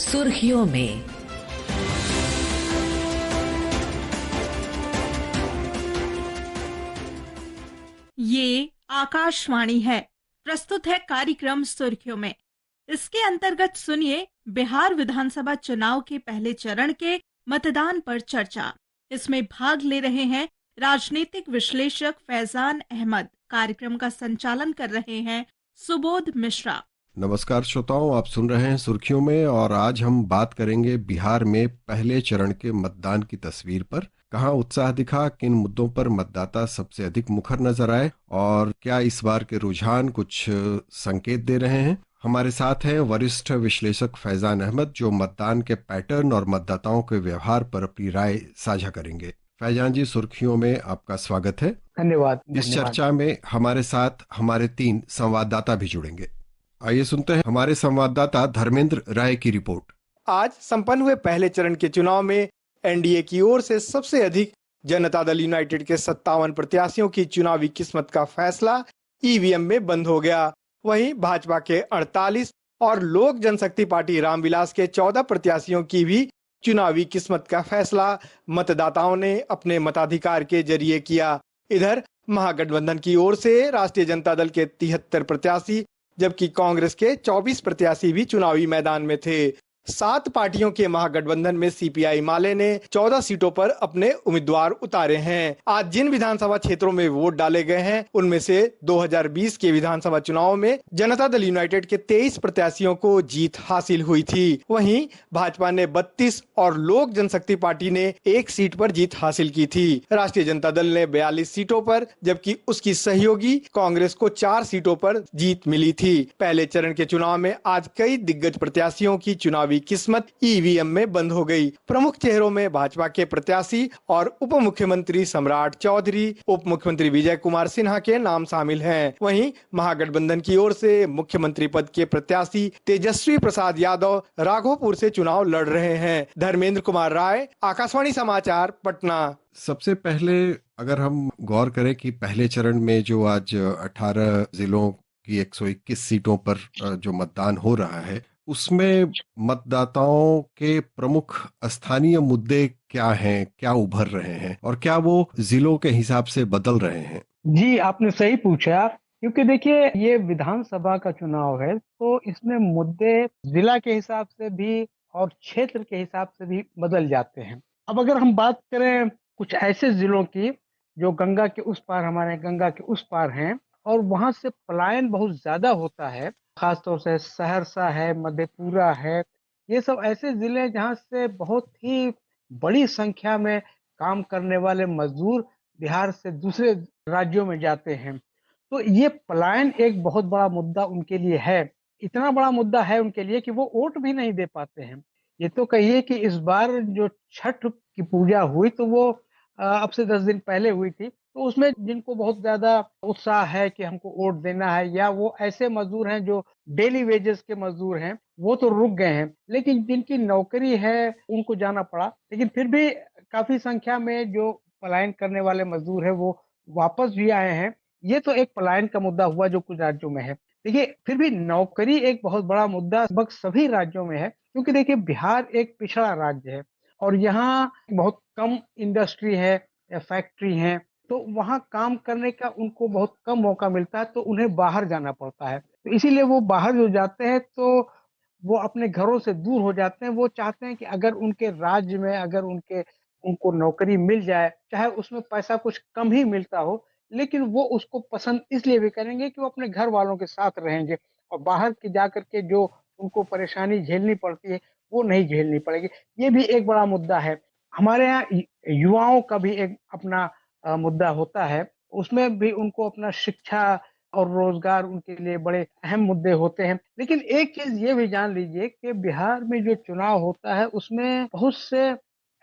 सुर्खियों में। ये आकाशवाणी है। प्रस्तुत है कार्यक्रम सुर्खियों में। इसके अंतर्गत सुनिए बिहार विधानसभा चुनाव के पहले चरण के मतदान पर चर्चा। इसमें भाग ले रहे हैं राजनीतिक विश्लेषक फैजान अहमद। कार्यक्रम का संचालन कर रहे हैं सुबोध मिश्रा। नमस्कार श्रोताओं, आप सुन रहे हैं सुर्खियों में और आज हम बात करेंगे बिहार में पहले चरण के मतदान की तस्वीर पर। कहां उत्साह दिखा, किन मुद्दों पर मतदाता सबसे अधिक मुखर नजर आए और क्या इस बार के रुझान कुछ संकेत दे रहे हैं। हमारे साथ हैं वरिष्ठ विश्लेषक फैजान अहमद, जो मतदान के पैटर्न और मतदाताओं के व्यवहार पर अपनी राय साझा करेंगे। फैजान जी, सुर्खियों में आपका स्वागत है। धन्यवाद। इस चर्चा में हमारे साथ हमारे 3 संवाददाता भी जुड़ेंगे। आइए सुनते हैं हमारे संवाददाता धर्मेंद्र राय की रिपोर्ट। आज संपन्न हुए पहले चरण के चुनाव में एनडीए की ओर से सबसे अधिक जनता दल यूनाइटेड के 57 प्रत्याशियों की चुनावी किस्मत का फैसला ईवीएम में बंद हो गया। वहीं भाजपा के 48 और लोक जनशक्ति पार्टी रामविलास के 14 प्रत्याशियों की भी चुनावी किस्मत का फैसला मतदाताओं ने अपने मताधिकार के जरिए किया। इधर महागठबंधन की ओर से राष्ट्रीय जनता दल के 73 प्रत्याशी जबकि कांग्रेस के 24 प्रत्याशी भी चुनावी मैदान में थे। 7 पार्टियों के महागठबंधन में सीपीआई माले ने 14 सीटों पर अपने उम्मीदवार उतारे हैं। आज जिन विधानसभा क्षेत्रों में वोट डाले गए हैं उनमें से 2020 के विधानसभा चुनाव में जनता दल यूनाइटेड के 23 प्रत्याशियों को जीत हासिल हुई थी। वहीं भाजपा ने 32 और लोक जनशक्ति पार्टी ने 1 सीट पर जीत हासिल की थी। राष्ट्रीय जनता दल ने 42 सीटों पर जबकि उसकी सहयोगी कांग्रेस को 4 सीटों पर जीत मिली थी। पहले चरण के चुनाव में आज कई दिग्गज प्रत्याशियों की चुनावी किस्मत ईवीएम में बंद हो गई। प्रमुख चेहरों में भाजपा के प्रत्याशी और उप मुख्यमंत्री सम्राट चौधरी, उप मुख्यमंत्री विजय कुमार सिन्हा के नाम शामिल हैं। वहीं महागठबंधन की ओर से मुख्यमंत्री पद के प्रत्याशी तेजस्वी प्रसाद यादव राघोपुर से चुनाव लड़ रहे हैं। धर्मेंद्र कुमार राय, आकाशवाणी समाचार, पटना। सबसे पहले अगर हम गौर करें कि पहले चरण में जो आज 18 जिलों की 121 सीटों पर जो मतदान हो रहा है, उसमें मतदाताओं के प्रमुख स्थानीय मुद्दे क्या हैं, क्या उभर रहे हैं और क्या वो जिलों के हिसाब से बदल रहे हैं? जी, आपने सही पूछा, क्योंकि देखिए ये विधानसभा का चुनाव है तो इसमें मुद्दे जिला के हिसाब से भी और क्षेत्र के हिसाब से भी बदल जाते हैं। अब अगर हम बात करें कुछ ऐसे जिलों की जो गंगा के उस पार, हमारे गंगा के उस पार हैं और वहां से पलायन बहुत ज्यादा होता है, खासतौर से सहरसा है, मधेपुरा है, ये सब ऐसे जिले हैं जहाँ से बहुत ही बड़ी संख्या में काम करने वाले मजदूर बिहार से दूसरे राज्यों में जाते हैं। तो ये पलायन एक बहुत बड़ा मुद्दा उनके लिए है। इतना बड़ा मुद्दा है उनके लिए कि वो वोट भी नहीं दे पाते हैं। ये तो कहिए कि इस बार जो छठ की पूजा हुई तो वो अब से 10 दिन पहले हुई थी, तो उसमें जिनको बहुत ज्यादा उत्साह है कि हमको वोट देना है, या वो ऐसे मजदूर हैं जो डेली वेजेस के मजदूर हैं, वो तो रुक गए हैं। लेकिन जिनकी नौकरी है उनको जाना पड़ा। लेकिन फिर भी काफी संख्या में जो पलायन करने वाले मजदूर है वो वापस भी आए हैं। ये तो एक पलायन का मुद्दा हुआ जो कुछ राज्यों में है। देखिए फिर भी नौकरी एक बहुत बड़ा मुद्दा लगभग सभी राज्यों में है, क्योंकि देखिए बिहार एक पिछड़ा राज्य है और यहाँ बहुत कम इंडस्ट्री है या फैक्ट्री है, तो वहाँ काम करने का उनको बहुत कम मौका मिलता है, तो उन्हें बाहर जाना पड़ता है। तो इसीलिए वो बाहर जो जाते हैं तो वो अपने घरों से दूर हो जाते हैं। वो चाहते हैं कि अगर उनके राज्य में अगर उनको नौकरी मिल जाए, चाहे उसमें पैसा कुछ कम ही मिलता हो, लेकिन वो उसको पसंद इसलिए भी करेंगे कि वो अपने घर वालों के साथ रहेंगे और बाहर के जाकर के जो उनको परेशानी झेलनी पड़ती है वो नहीं झेलनी पड़ेगी। ये भी एक बड़ा मुद्दा है। हमारे यहाँ युवाओं का भी एक अपना मुद्दा होता है, उसमें भी उनको अपना शिक्षा और रोजगार उनके लिए बड़े अहम मुद्दे होते हैं। लेकिन एक चीज ये भी जान लीजिए कि बिहार में जो चुनाव होता है उसमें बहुत से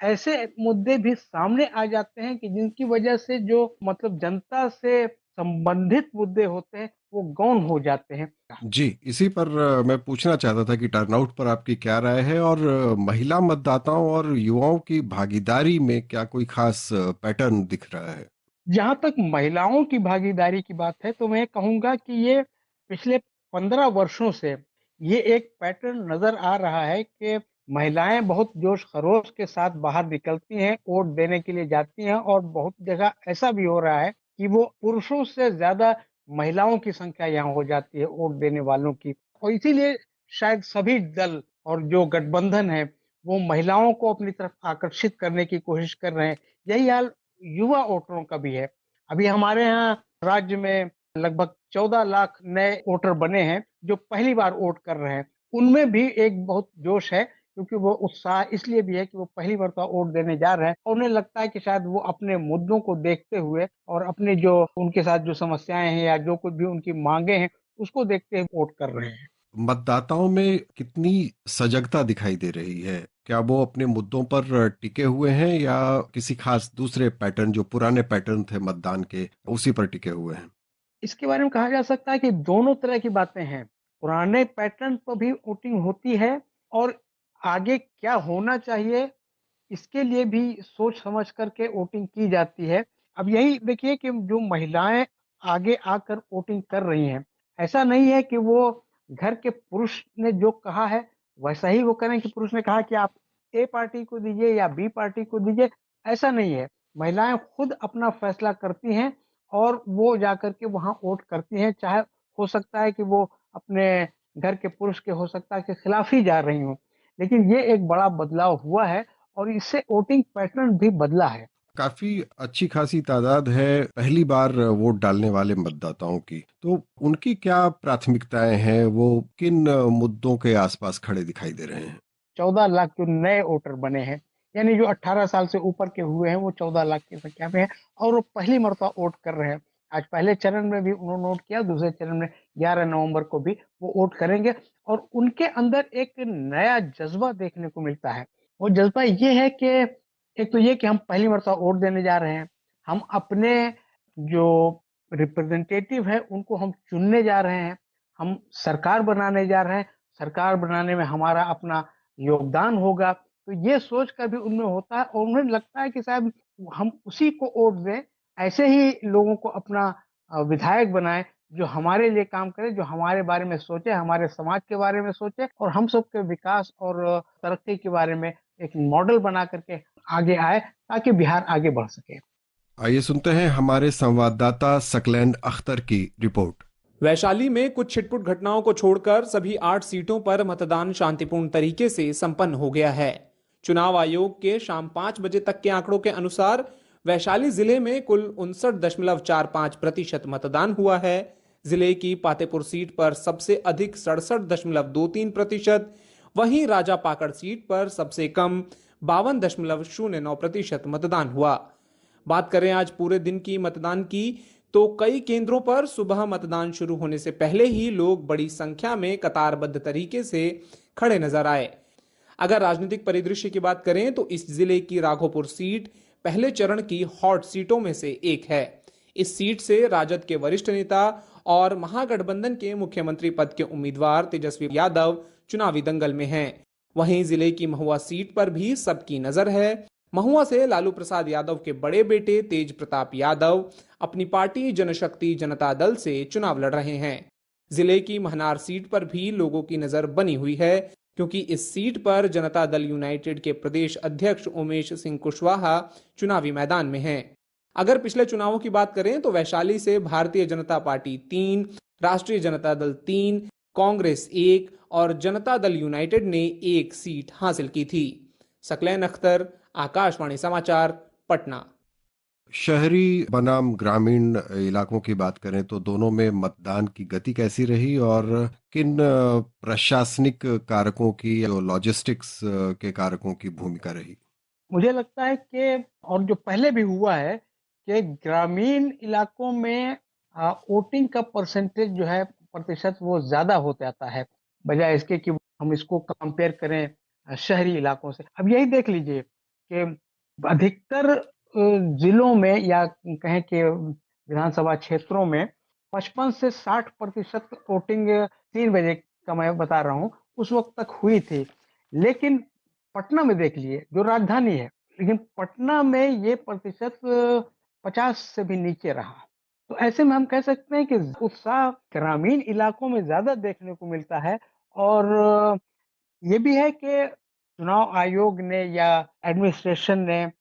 ऐसे मुद्दे भी सामने आ जाते हैं कि जिनकी वजह से जो मतलब जनता से संबंधित मुद्दे होते हैं वो गौण हो जाते हैं। जी, इसी पर मैं पूछना चाहता था कि टर्नआउट पर आपकी क्या राय है और महिला मतदाताओं और युवाओं की भागीदारी में क्या कोई खास पैटर्न दिख रहा है? जहां तक महिलाओं की भागीदारी की बात है तो मैं कहूंगा कि ये पिछले 15 वर्षों से ये एक पैटर्न नजर आ रहा है कि महिलाएं बहुत जोश खरोश के साथ बाहर निकलती हैं, वोट देने के लिए जाती हैं, और बहुत जगह ऐसा भी हो रहा है कि वो पुरुषों से ज्यादा महिलाओं की संख्या यहाँ हो जाती है वोट देने वालों की। और इसीलिए शायद सभी दल और जो गठबंधन है वो महिलाओं को अपनी तरफ आकर्षित करने की कोशिश कर रहे हैं। यही हाल युवा वोटरों का भी है। अभी हमारे यहाँ राज्य में लगभग 14 लाख नए वोटर बने हैं जो पहली बार वोट कर रहे हैं। उनमें भी एक बहुत जोश है, क्योंकि वो उत्साह इसलिए भी है कि वो पहली बार तो वोट देने जा रहे हैं और उन्हें लगता है कि शायद वो अपने मुद्दों को देखते हुए और अपने जो उनके साथ जो समस्याएं हैं या जो कुछ भी उनकी मांगे हैं उसको देखते हुए वोट कर रहे हैं। मतदाताओं में कितनी सजगता दिखाई दे रही है? क्या वो अपने मुद्दों पर टिके हुए हैं या किसी खास दूसरे पैटर्न, जो पुराने पैटर्न थे मतदान के, उसी पर टिके हुए हैं? इसके बारे में कहा जा सकता है कि दोनों तरह की बातें हैं। पुराने पैटर्न पर भी वोटिंग होती है और आगे क्या होना चाहिए इसके लिए भी सोच समझ करके वोटिंग की जाती है। अब यही देखिए कि जो महिलाएं आगे आकर वोटिंग कर रही हैं, ऐसा नहीं है कि वो घर के पुरुष ने जो कहा है वैसा ही वो करें, कि पुरुष ने कहा कि आप ए पार्टी को दीजिए या बी पार्टी को दीजिए, ऐसा नहीं है। महिलाएं खुद अपना फैसला करती हैं और वो जाकर के वहां वोट करती हैं, चाहे हो सकता है कि वो अपने घर के पुरुष के हो सकता है कि खिलाफ ही जा रही हूँ। लेकिन ये एक बड़ा बदलाव हुआ है और इससे वोटिंग पैटर्न भी बदला है। काफी अच्छी खासी तादाद है पहली बार वोट डालने वाले मतदाताओं की। तो उनकी क्या प्राथमिकताएं हैं? वो किन मुद्दों के आसपास खड़े दिखाई दे रहे हैं? 14 लाख जो नए वोटर बने हैं, यानी जो 18 साल से ऊपर के हुए हैं, वो 14 लाख की संख्या में है और वो पहली मर्तबा वोट कर रहे हैं। आज पहले चरण में भी उन्होंने वोट किया, दूसरे चरण में 11 नवंबर को भी वो वोट करेंगे और उनके अंदर एक नया जज्बा देखने को मिलता है। वो जज्बा ये है कि एक तो ये कि हम पहली मर्तबा वोट देने जा रहे हैं, हम अपने जो रिप्रेजेंटेटिव है उनको हम चुनने जा रहे हैं, हम सरकार बनाने जा रहे हैं, सरकार बनाने में हमारा अपना योगदान होगा। तो ये सोच कर भी उनमें होता है और उन्हें लगता है कि शायद हम उसी को वोट दें, ऐसे ही लोगों को अपना विधायक बनाएं जो हमारे लिए काम करे, जो हमारे बारे में सोचे, हमारे समाज के बारे में सोचे और हम सबके विकास और तरक्की के बारे में एक मॉडल बना करके आगे आए ताकि बिहार आगे बढ़ सके। आइए सुनते हैं हमारे संवाददाता सकलैन अख्तर की रिपोर्ट। वैशाली में कुछ छिटपुट घटनाओं को छोड़कर सभी 8 सीटों पर मतदान शांतिपूर्ण तरीके से संपन्न हो गया है। चुनाव आयोग के शाम 5 बजे तक के आंकड़ों के अनुसार वैशाली जिले में कुल 59.45% मतदान हुआ है। जिले की पातेपुर सीट पर सबसे अधिक 67.23%, वहीं राजा पाकड़ सीट पर सबसे कम 52.09% मतदान हुआ। बात करें आज पूरे दिन की मतदान की, तो कई केंद्रों पर सुबह मतदान शुरू होने से पहले ही लोग बड़ी संख्या में कतारबद्ध तरीके से खड़े नजर आए। अगर राजनीतिक परिदृश्य की बात करें तो इस जिले की राघोपुर सीट पहले चरण की हॉट सीटों में से एक है। इस सीट से राजद के वरिष्ठ नेता और महागठबंधन के मुख्यमंत्री पद के उम्मीदवार तेजस्वी यादव चुनावी दंगल में हैं। वहीं जिले की महुआ सीट पर भी सबकी नजर है। महुआ से लालू प्रसाद यादव के बड़े बेटे तेज प्रताप यादव अपनी पार्टी जनशक्ति जनता दल से चुनाव लड़ रहे हैं। जिले की महनार सीट पर भी लोगों की नजर बनी हुई है, क्योंकि इस सीट पर जनता दल यूनाइटेड के प्रदेश अध्यक्ष उमेश सिंह कुशवाहा चुनावी मैदान में हैं। अगर पिछले चुनावों की बात करें तो वैशाली से भारतीय जनता पार्टी 3, राष्ट्रीय जनता दल 3, कांग्रेस 1 और जनता दल यूनाइटेड ने 1 सीट हासिल की थी। सकलैन अख्तर, आकाशवाणी समाचार, पटना। शहरी बनाम ग्रामीण इलाकों की बात करें तो दोनों में मतदान की गति कैसी रही और किन प्रशासनिक कारकों की, लॉजिस्टिक्स के कारकों की भूमिका रही? मुझे लगता है कि और जो पहले भी हुआ है कि ग्रामीण इलाकों में वोटिंग का परसेंटेज जो है प्रतिशत वो ज्यादा हो जाता है, बजाय इसके कि हम इसको कंपेयर करें शहरी इलाकों से। अब यही देख लीजिए कि अधिकतर जिलों में या कहें कि विधानसभा क्षेत्रों में 55 से 60% वोटिंग 3 बजे का मैं बता रहा हूँ उस वक्त तक हुई थी। लेकिन पटना में देख लिए जो राजधानी है, लेकिन पटना में ये प्रतिशत 50 से भी नीचे रहा। तो ऐसे में हम कह सकते हैं कि उत्साह ग्रामीण इलाकों में ज्यादा देखने को मिलता है और ये भी है कि चुनाव आयोग ने या एडमिनिस्ट्रेशन ने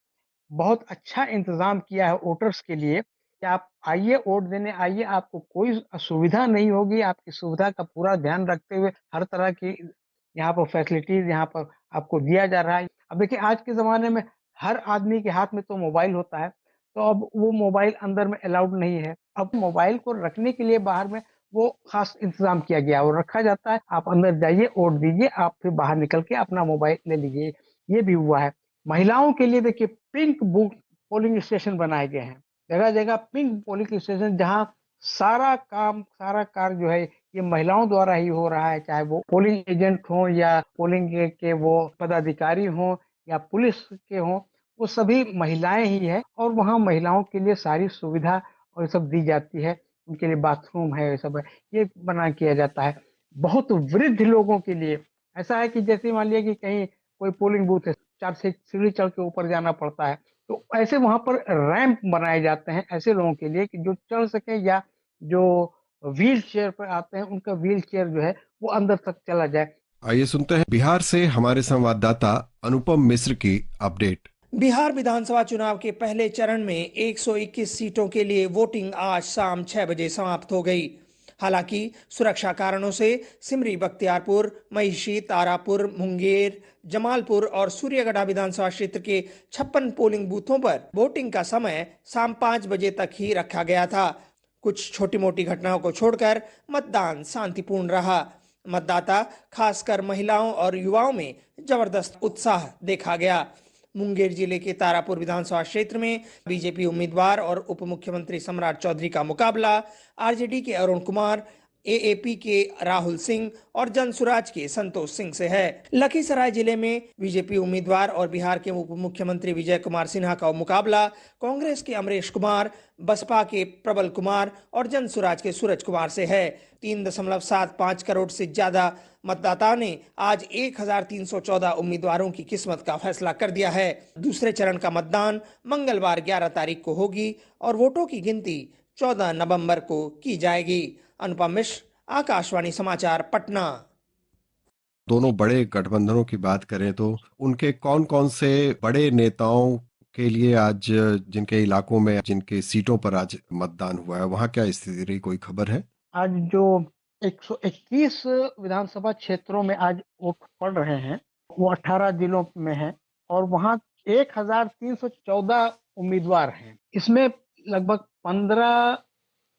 बहुत अच्छा इंतजाम किया है वोटर्स के लिए कि आप आइए वोट देने आइए, आपको कोई असुविधा नहीं होगी, आपकी सुविधा का पूरा ध्यान रखते हुए हर तरह की यहाँ पर फैसिलिटीज यहाँ पर आपको दिया जा रहा है। अब देखिए आज के ज़माने में हर आदमी के हाथ में तो मोबाइल होता है, तो अब वो मोबाइल अंदर में अलाउड नहीं है। अब मोबाइल को रखने के लिए बाहर में वो खास इंतजाम किया गया है और रखा जाता है, आप अंदर जाइए, वोट दीजिए, आप फिर बाहर निकल के अपना मोबाइल ले लीजिए। ये भी हुआ है। महिलाओं के लिए देखिए पिंक बूथ पोलिंग स्टेशन बनाए गए हैं, जगह-जगह पिंक पोलिंग स्टेशन जहाँ सारा कार्य जो है ये महिलाओं द्वारा ही हो रहा है, चाहे वो पोलिंग एजेंट हो या पोलिंग के वो पदाधिकारी हो या पुलिस के हो, वो सभी महिलाएं ही है और वहाँ महिलाओं के लिए सारी सुविधा और ये सब दी जाती है। उनके लिए बाथरूम है, ये सब है, ये बना किया जाता है। बहुत वृद्ध लोगों के लिए ऐसा है कि जैसे मान लिया कि कहीं कोई पोलिंग बूथ है, 4 से सीढ़ी चढ़ के ऊपर जाना पड़ता है, तो ऐसे वहाँ पर रैंप बनाए जाते हैं ऐसे लोगों के लिए कि जो चढ़ सके या जो व्हील चेयर पर आते हैं उनका व्हील चेयर जो है वो अंदर तक चला जाए। आइए सुनते हैं बिहार से हमारे संवाददाता अनुपम मिश्र की अपडेट। बिहार विधानसभा चुनाव के पहले चरण में 121 सीटों के लिए वोटिंग आज शाम 6 बजे समाप्त हो गई। हालांकि सुरक्षा कारणों से सिमरी, बख्तियारपुर, महिषी, तारापुर, मुंगेर, जमालपुर और सूर्यगढ़ा विधानसभा क्षेत्र के 56 पोलिंग बूथों पर वोटिंग का समय शाम 5 बजे तक ही रखा गया था। कुछ छोटी मोटी घटनाओं को छोड़कर मतदान शांतिपूर्ण रहा। मतदाता खासकर महिलाओं और युवाओं में जबरदस्त उत्साह देखा गया। मुंगेर जिले के तारापुर विधानसभा क्षेत्र में बीजेपी उम्मीदवार और उप मुख्यमंत्री सम्राट चौधरी का मुकाबला आरजेडी के अरुण कुमार, एएपी के राहुल सिंह और जनसुराज के संतोष सिंह से है। लखीसराय जिले में बीजेपी उम्मीदवार और बिहार के उप मुख्यमंत्री विजय कुमार सिन्हा का मुकाबला कांग्रेस के अमरेश कुमार, बसपा के प्रबल कुमार और जनसुराज के सूरज कुमार से है। 3.75 करोड़ से ज्यादा मतदाताओं ने आज 1314 उम्मीदवारों की किस्मत का फैसला कर दिया है। दूसरे चरण का मतदान मंगलवार 11 तारीख को होगी और वोटों की गिनती 14 नवंबर को की जाएगी। अनुपम मिश्र, आकाशवाणी समाचार, पटना। दोनों बड़े गठबंधनों की बात करें तो उनके कौन कौन से बड़े नेताओं के लिए आज जिनके इलाकों में जिनके सीटों पर आज मतदान हुआ है वहां क्या स्थिति रही, कोई खबर है? आज जो 121 विधानसभा क्षेत्रों में आज वोट पड़ रहे हैं वो 18 जिलों में है और वहाँ 1314 उम्मीदवार हैं। इसमें लगभग 15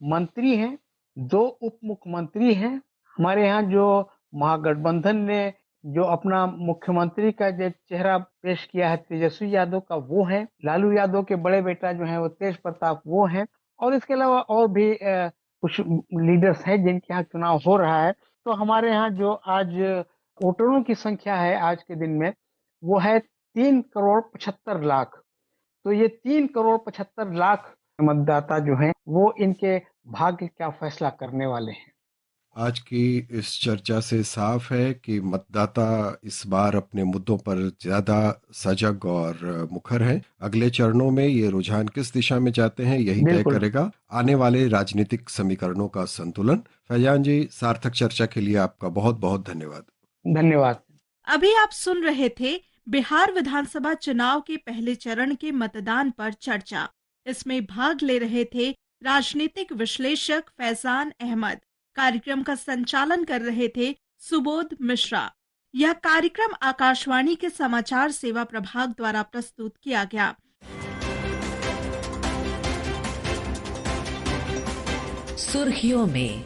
मंत्री हैं, 2 उप मुख्यमंत्री हैं। हमारे यहाँ जो महागठबंधन ने जो अपना मुख्यमंत्री का जो चेहरा पेश किया है तेजस्वी यादव का, वो है। लालू यादव के बड़े बेटा जो है वो तेज प्रताप वो है और इसके अलावा और भी कुछ लीडर्स हैं जिनके यहाँ चुनाव हो रहा है। तो हमारे यहाँ जो आज वोटरों की संख्या है आज के दिन में वो है 3,75,00,000। तो ये 3,75,00,000 मतदाता जो हैं वो इनके भाग्य का फैसला करने वाले हैं। आज की इस चर्चा से साफ है कि मतदाता इस बार अपने मुद्दों पर ज्यादा सजग और मुखर हैं। अगले चरणों में ये रुझान किस दिशा में जाते हैं यही तय करेगा आने वाले राजनीतिक समीकरणों का संतुलन। फैजान जी, सार्थक चर्चा के लिए आपका बहुत बहुत धन्यवाद। धन्यवाद। अभी आप सुन रहे थे बिहार विधानसभा चुनाव के पहले चरण के मतदान पर चर्चा। इसमें भाग ले रहे थे राजनीतिक विश्लेषक फैजान अहमद। कार्यक्रम का संचालन कर रहे थे सुबोध मिश्रा। यह कार्यक्रम आकाशवाणी के समाचार सेवा प्रभाग द्वारा प्रस्तुत किया गया। सुर्खियों में